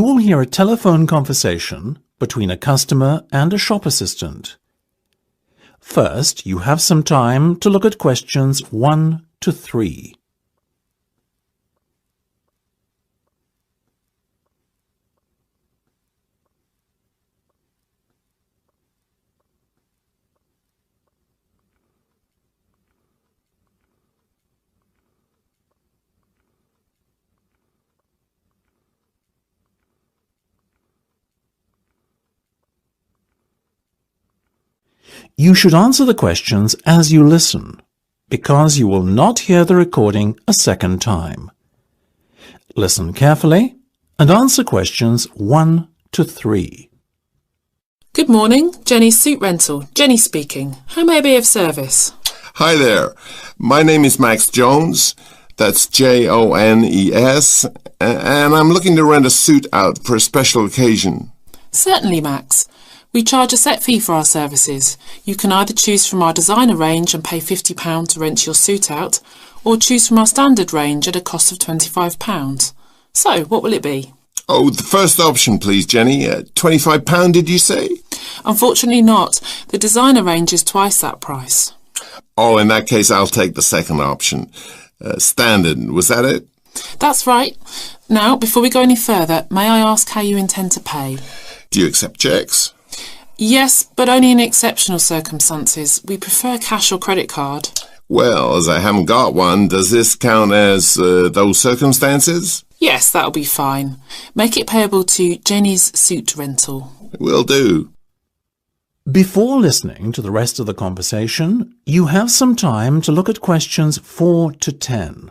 will hear a telephone conversation between a customer and a shop assistant. First, you have some time to look at questions 1 to 3. You should answer the questions as you listen, because you will not hear the recording a second time. Listen carefully and answer questions 1 to 3. Good morning, Jenny's Suit Rental. Jenny speaking. How may I be of service? Hi there. My name is Max Jones. That's Jones, and I'm looking to rent a suit out for a special occasion. Certainly, Max. We charge a set fee for our services. You can either choose from our designer range and pay £50 to rent your suit out, or choose from our standard range at a cost of £25. So, what will it be? Oh, the first option, please, Jenny. £25, did you say? Unfortunately not. The designer range is twice that price. Oh, in that case, I'll take the second option. Standard, was that it? That's right. Now, before we go any further, may I ask how you intend to pay? Do you accept cheques? Yes, but only in exceptional circumstances. We prefer cash or credit card. Well, as I haven't got one, does this count as those circumstances? Yes, that'll be fine. Make it payable to Jenny's Suit Rental. Will do. Before listening to the rest of the conversation, you have some time to look at questions 4 to 10.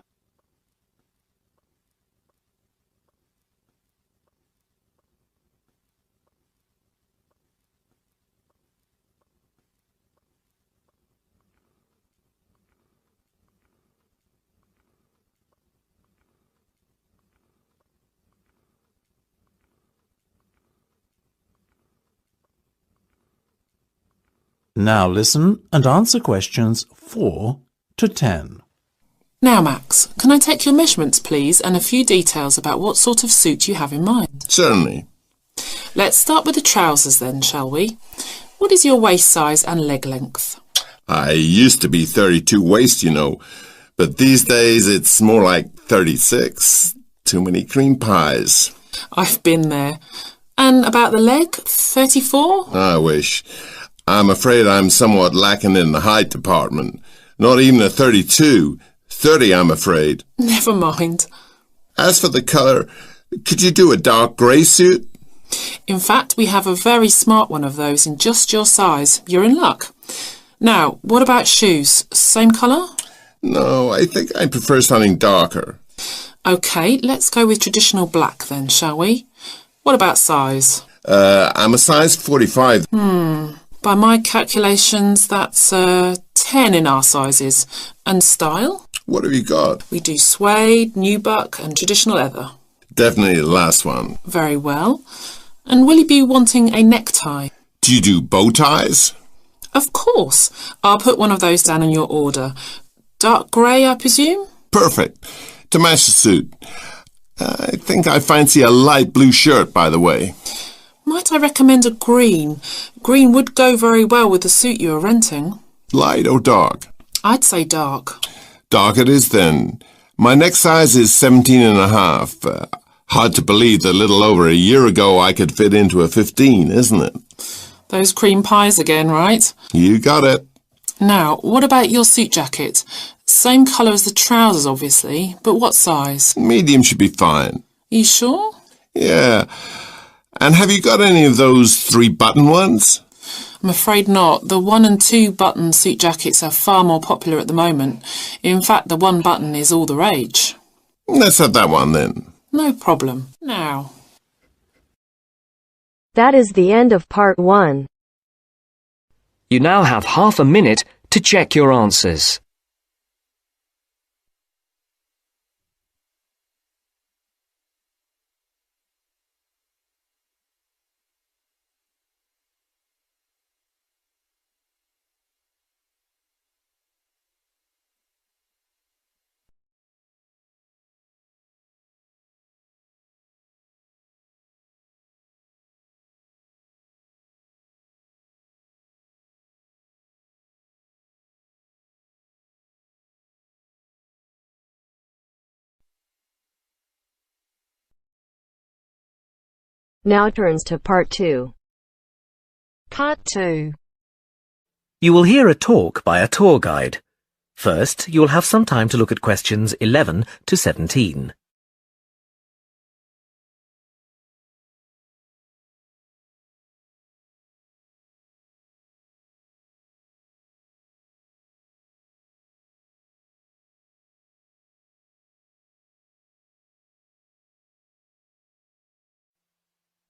Now listen and answer questions 4 to 10. Now, Max, can I take your measurements, please, and a few details about what sort of suit you have in mind? Certainly. Let's start with the trousers then, shall we? What is your waist size and leg length? I used to be 32 waist, you know, but these days it's more like 36. Too many cream pies. I've been there. And about the leg, 34? I wish. I'm afraid I'm somewhat lacking in the height department. Not even a 32. 30, I'm afraid. Never mind. As for the colour, could you do a dark grey suit? In fact, we have a very smart one of those in just your size. You're in luck. Now, what about shoes? Same colour? No, I think I prefer something darker. OK, let's go with traditional black then, shall we? What about size? I'm a size 45. By my calculations, that's 10 in our sizes. And style? What have you got? We do suede, nubuck and traditional leather. Definitely the last one. Very well. And will you be wanting a necktie? Do you do bow ties? Of course. I'll put one of those down in your order. Dark grey, I presume? Perfect. To match the suit. I think I fancy a light blue shirt, by the way. Might I recommend a green? Green would go very well with the suit you are renting. Light or dark? I'd say dark. Dark it is then. My neck size is 17 and a half. Hard to believe that a little over a year ago I could fit into a 15, isn't it? Those cream pies again, right? You got it. Now, what about your suit jacket? Same colour as the trousers, obviously, but what size? Medium should be fine. You sure? Yeah. And have you got any of those 3-button ones? I'm afraid not. The 1 and 2 button suit jackets are far more popular at the moment. In fact, the 1 button is all the rage. Let's have that one then. No problem. Now. That is the end of part 1. You now have half a minute to check your answers. Now turns to Part 2. Part 2. You will hear a talk by a tour guide. First, you will have some time to look at questions 11 to 17.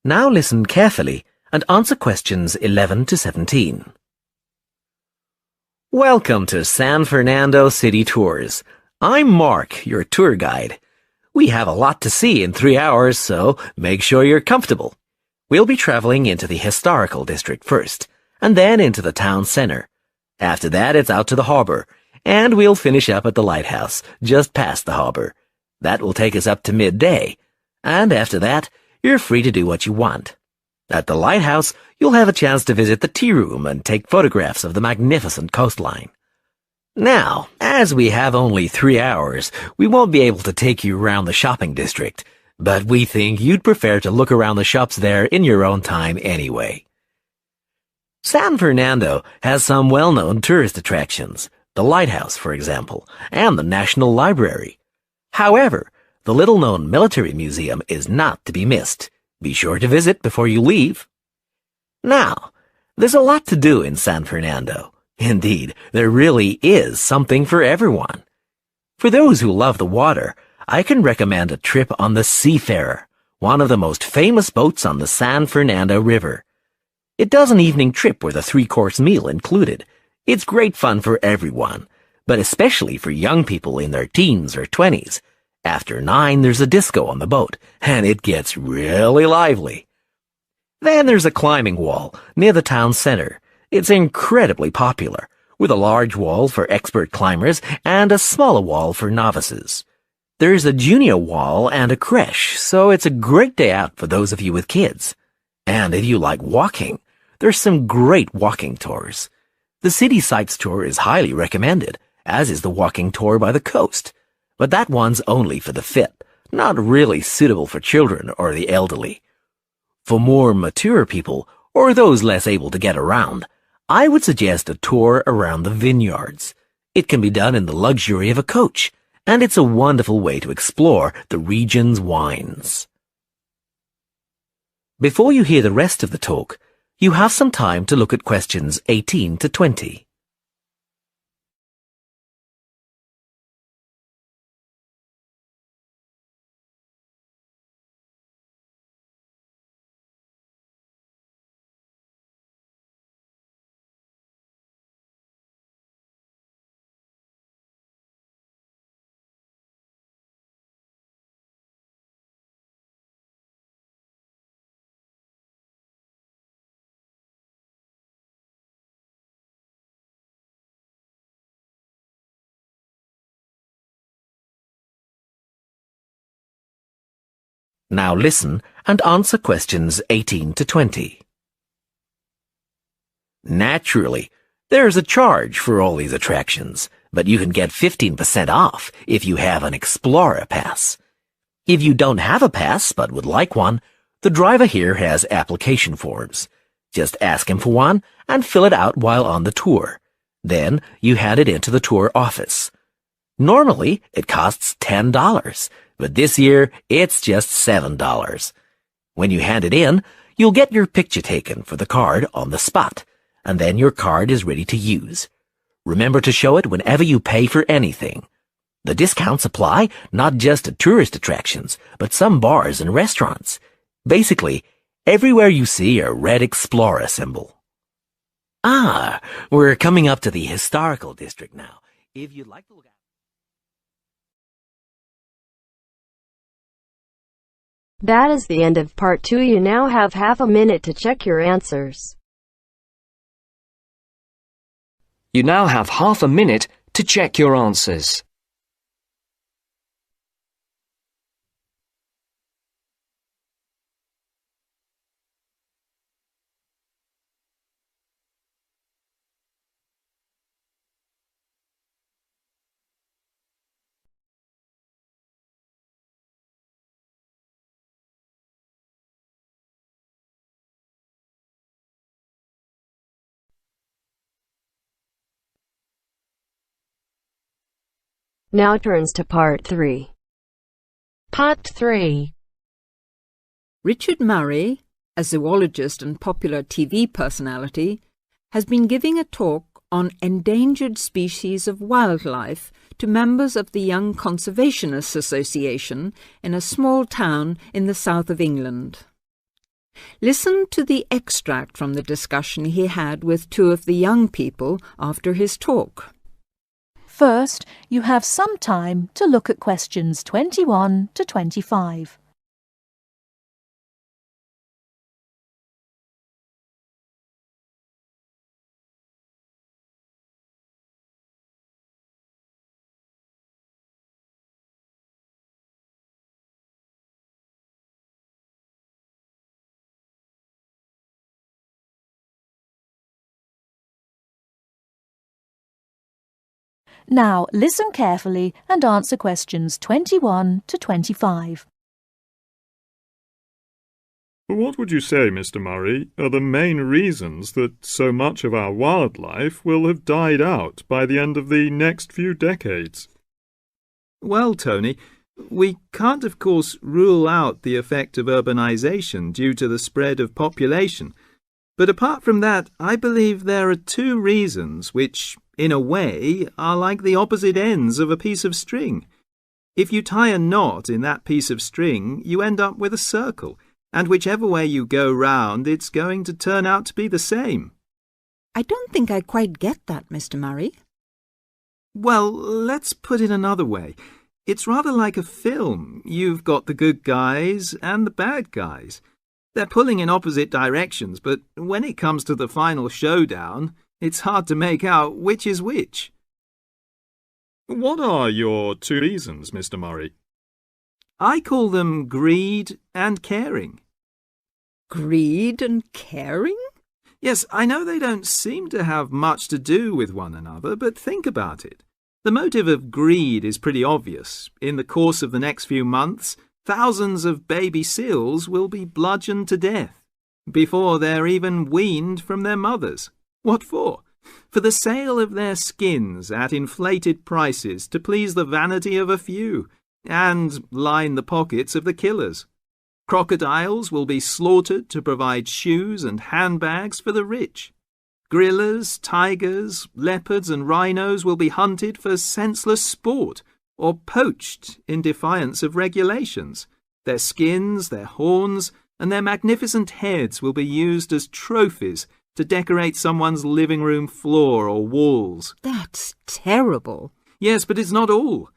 Now listen carefully and answer questions 11 to 17. Welcome to San Fernando City Tours. I'm Mark, your tour guide. We have a lot to see in 3 hours, so make sure you're comfortable. We'll be traveling into the historical district first, and then into the town center. After that, it's out to the harbor, and we'll finish up at the lighthouse, just past the harbor. That will take us up to midday, and after that, you're free to do what you want. At the lighthouse, you'll have a chance to visit the tea room and take photographs of the magnificent coastline. Now, as we have only 3 hours, we won't be able to take you around the shopping district, but we think you'd prefer to look around the shops there in your own time anyway. San Fernando has some well-known tourist attractions, the lighthouse, for example, and the National Library. However, the little-known military museum is not to be missed. Be sure to visit before you leave. Now, there's a lot to do in San Fernando. Indeed, there really is something for everyone. For those who love the water, I can recommend a trip on the Seafarer, one of the most famous boats on the San Fernando River. It does an evening trip with a 3-course meal included. It's great fun for everyone, but especially for young people in their teens or 20s. After 9, there's a disco on the boat, and it gets really lively. Then there's a climbing wall near the town center. It's incredibly popular, with a large wall for expert climbers and a smaller wall for novices. There's a junior wall and a creche, so it's a great day out for those of you with kids. And if you like walking, there's some great walking tours. The City Sights tour is highly recommended, as is the walking tour by the coast. But that one's only for the fit, not really suitable for children or the elderly. For more mature people, or those less able to get around, I would suggest a tour around the vineyards. It can be done in the luxury of a coach, and it's a wonderful way to explore the region's wines. Before you hear the rest of the talk, you have some time to look at questions 18 to 20. Now listen and answer questions 18 to 20. Naturally, there's a charge for all these attractions, but you can get 15% off if you have an Explorer Pass. If you don't have a pass but would like one, the driver here has application forms. Just ask him for one and fill it out while on the tour. Then you hand it into the tour office. Normally, it costs $10, but this year it's just $7. When you hand it in, you'll get your picture taken for the card on the spot, and then your card is ready to use. Remember to show it whenever you pay for anything. The discounts apply not just to tourist attractions, but some bars and restaurants. Basically, everywhere you see a red Explorer symbol. Ah, we're coming up to the historical district now. If you'd like to look at That is the end of Part 2. You now have half a minute to check your answers. You now have half a minute to check your answers. Now turns to part 3. Part 3. Richard Murray, a zoologist and popular TV personality, has been giving a talk on endangered species of wildlife to members of the Young Conservationists Association in a small town in the south of England. Listen to the extract from the discussion he had with 2 of the young people after his talk. First, you have some time to look at questions 21 to 25. Now, listen carefully and answer questions 21 to 25. What would you say, Mr. Murray, are the main reasons that so much of our wildlife will have died out by the end of the next few decades? Well, Tony, we can't of course rule out the effect of urbanisation due to the spread of population. But apart from that, I believe there are 2 reasons which, in a way, are like the opposite ends of a piece of string. If you tie a knot in that piece of string, you end up with a circle, and whichever way you go round, it's going to turn out to be the same. I don't think I quite get that, Mr. Murray. Well, let's put it another way. It's rather like a film. You've got the good guys and the bad guys. They're pulling in opposite directions, but when it comes to the final showdown, it's hard to make out which is which. What are your 2 reasons, Mr. Murray? I call them greed and caring. Greed and caring? Yes, I know they don't seem to have much to do with one another, but think about it. The motive of greed is pretty obvious. In the course of the next few months, thousands of baby seals will be bludgeoned to death before they're even weaned from their mothers. What for? For the sale of their skins at inflated prices to please the vanity of a few and line the pockets of the killers. Crocodiles will be slaughtered to provide shoes and handbags for the rich. Gorillas, tigers, leopards and rhinos will be hunted for senseless sport or poached in defiance of regulations. Their skins, their horns, and their magnificent heads will be used as trophies to decorate someone's living room floor or walls. That's terrible. Yes, but it's not all.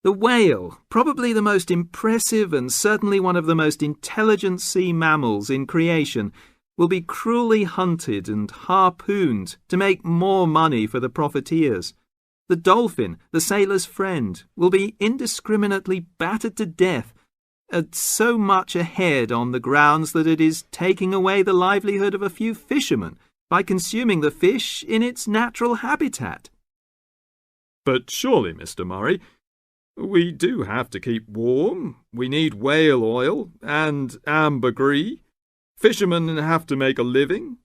The whale, probably the most impressive and certainly one of the most intelligent sea mammals in creation, will be cruelly hunted and harpooned to make more money for the profiteers. The dolphin, the sailor's friend, will be indiscriminately battered to death at so much a head on the grounds that it is taking away the livelihood of a few fishermen by consuming the fish in its natural habitat. But surely, Mr. Murray, we do have to keep warm. We need whale oil and ambergris. Fishermen have to make a living.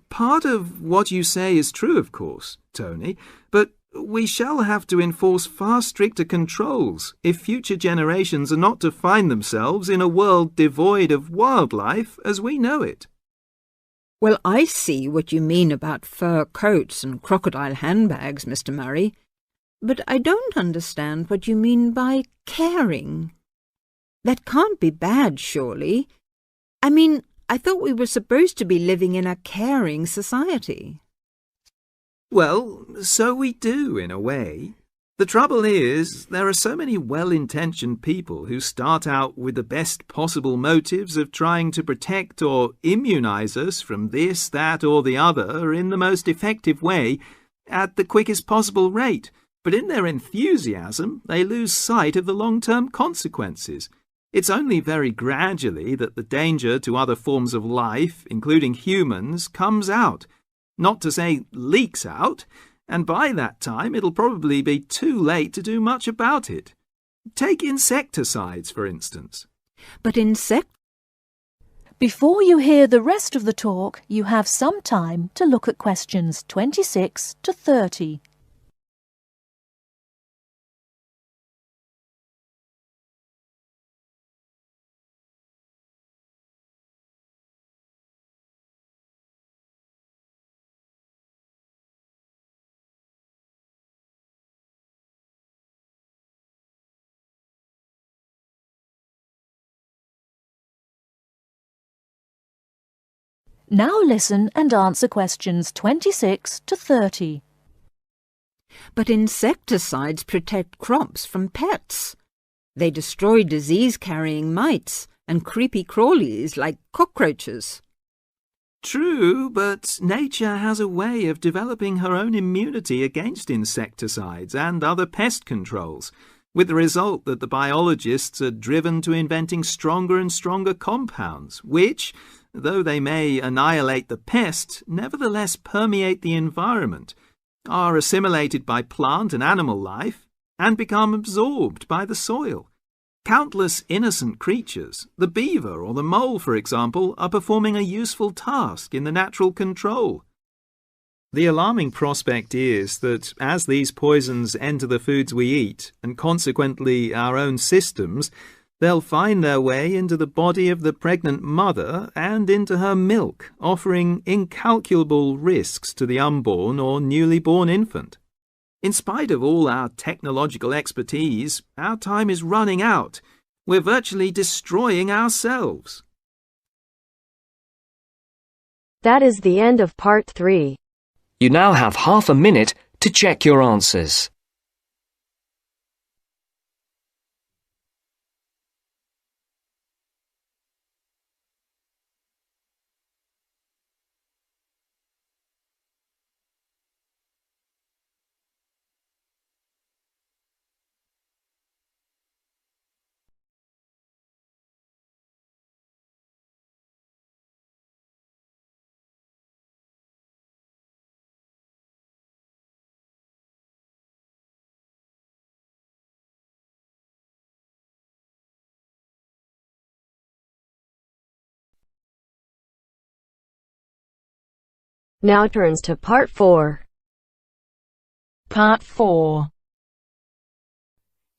Part of what you say is true, of course, Tony, but we shall have to enforce far stricter controls if future generations are not to find themselves in a world devoid of wildlife as we know it. Well, I see what you mean about fur coats and crocodile handbags, Mr. Murray, but I don't understand what you mean by caring. That can't be bad, surely. I mean, I thought we were supposed to be living in a caring society. Well, so we do, in a way. The trouble is, there are so many well-intentioned people who start out with the best possible motives of trying to protect or immunize us from this, that, or the other in the most effective way at the quickest possible rate. But in their enthusiasm, they lose sight of the long-term consequences. It's only very gradually that the danger to other forms of life, including humans, comes out. Not to say leaks out, and by that time it'll probably be too late to do much about it. Take insecticides, for instance. But Before you hear the rest of the talk, you have some time to look at questions 26 to 30. Now listen and answer questions 26 to 30. But insecticides protect crops from pests. They destroy disease-carrying mites and creepy crawlies like cockroaches. True, but nature has a way of developing her own immunity against insecticides and other pest controls, with the result that the biologists are driven to inventing stronger and stronger compounds, which, though they may annihilate the pest, nevertheless permeate the environment, are assimilated by plant and animal life, and become absorbed by the soil. Countless innocent creatures, the beaver or the mole, for example, are performing a useful task in the natural control. The alarming prospect is that as these poisons enter the foods we eat, and consequently our own systems, they'll find their way into the body of the pregnant mother and into her milk, offering incalculable risks to the unborn or newly born infant. In spite of all our technological expertise, our time is running out. We're virtually destroying ourselves. That is the end of part 3. You now have half a minute to check your answers. Now turns to part 4. Part 4.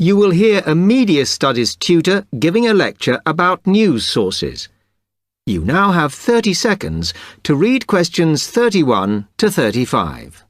You will hear a media studies tutor giving a lecture about news sources. You now have 30 seconds to read questions 31 to 35.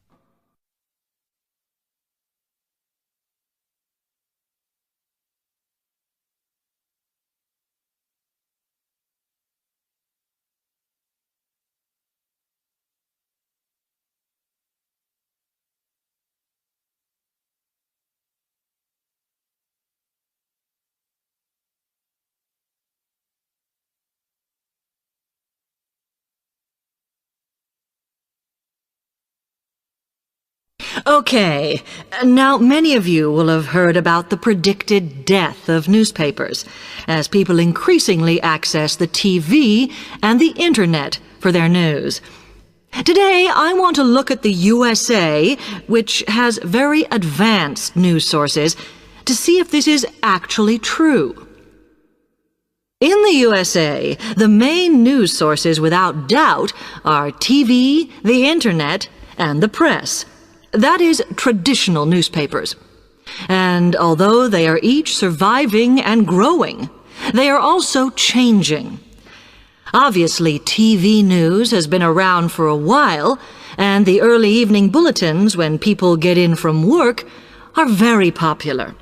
Okay, now many of you will have heard about the predicted death of newspapers, as people increasingly access the TV and the Internet for their news. Today, I want to look at the USA, which has very advanced news sources, to see if this is actually true. In the USA, the main news sources without doubt are TV, the Internet, and the press. That is, traditional newspapers. And although they are each surviving and growing, they are also changing. Obviously, TV news has been around for a while, and the early evening bulletins when people get in from work are very popular.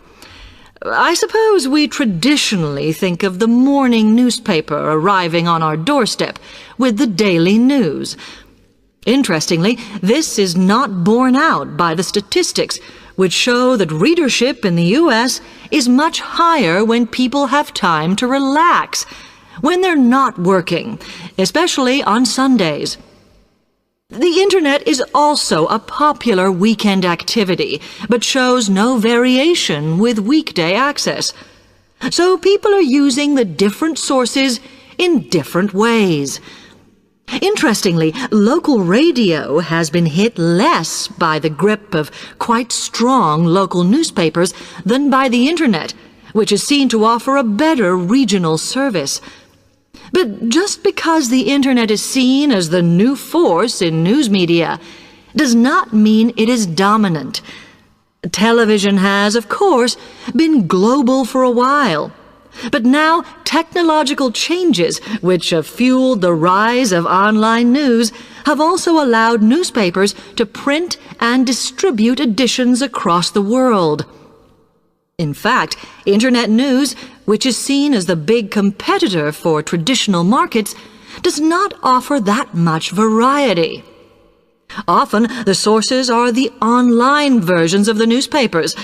I suppose we traditionally think of the morning newspaper arriving on our doorstep with the daily news. Interestingly, this is not borne out by the statistics, which show that readership in the U.S. is much higher when people have time to relax, when they're not working, especially on Sundays. The Internet is also a popular weekend activity, but shows no variation with weekday access. So people are using the different sources in different ways. Interestingly, local radio has been hit less by the grip of quite strong local newspapers than by the Internet, which is seen to offer a better regional service. But just because the Internet is seen as the new force in news media does not mean it is dominant. Television has, of course, been global for a while. But now technological changes, which have fueled the rise of online news, have also allowed newspapers to print and distribute editions across the world. In fact, Internet news, which is seen as the big competitor for traditional markets, does not offer that much variety. Often, the sources are the online versions of the newspapers,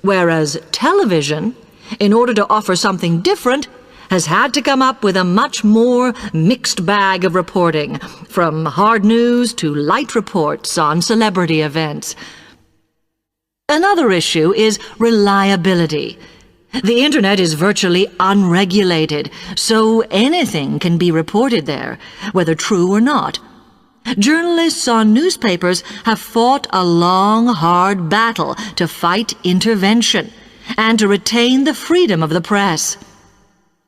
whereas television, in order to offer something different, has had to come up with a much more mixed bag of reporting, from hard news to light reports on celebrity events. Another issue is reliability. The Internet is virtually unregulated, so anything can be reported there, whether true or not. Journalists on newspapers have fought a long, hard battle to fight intervention and to retain the freedom of the press.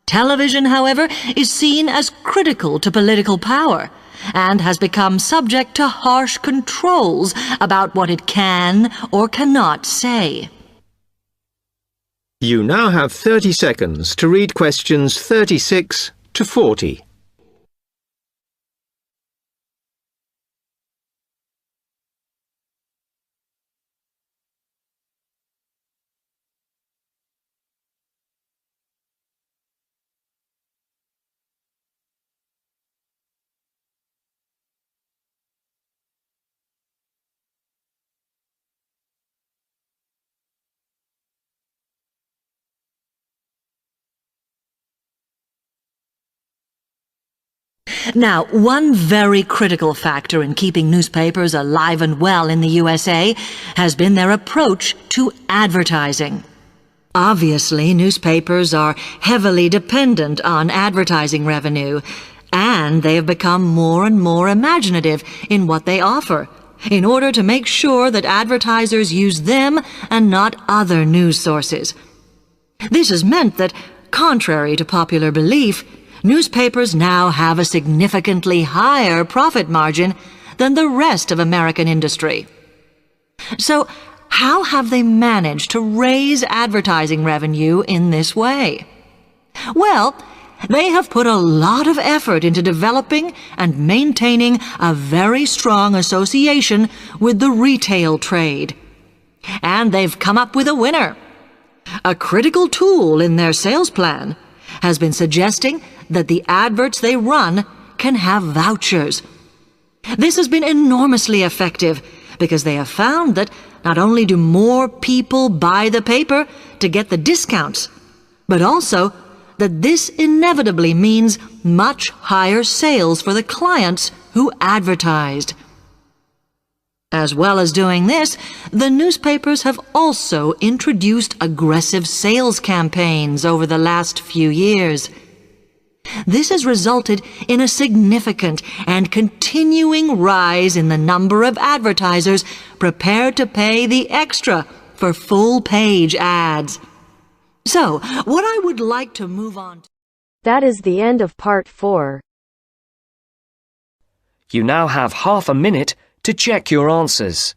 Television, however, is seen as critical to political power and has become subject to harsh controls about what it can or cannot say. You now have 30 seconds to read questions 36 to 40. Now, one very critical factor in keeping newspapers alive and well in the USA has been their approach to advertising. Obviously, newspapers are heavily dependent on advertising revenue, and they have become more and more imaginative in what they offer, in order to make sure that advertisers use them and not other news sources. This has meant that, contrary to popular belief, newspapers now have a significantly higher profit margin than the rest of American industry. So, how have they managed to raise advertising revenue in this way? Well, they have put a lot of effort into developing and maintaining a very strong association with the retail trade. And they've come up with a winner. A critical tool in their sales plan has been suggesting that the adverts they run can have vouchers. This has been enormously effective because they have found that not only do more people buy the paper to get the discounts, but also that this inevitably means much higher sales for the clients who advertised. As well as doing this, the newspapers have also introduced aggressive sales campaigns over the last few years. This has resulted in a significant and continuing rise in the number of advertisers prepared to pay the extra for full-page ads. So, what I would like to move on to... That is the end of part 4. You now have half a minute to check your answers.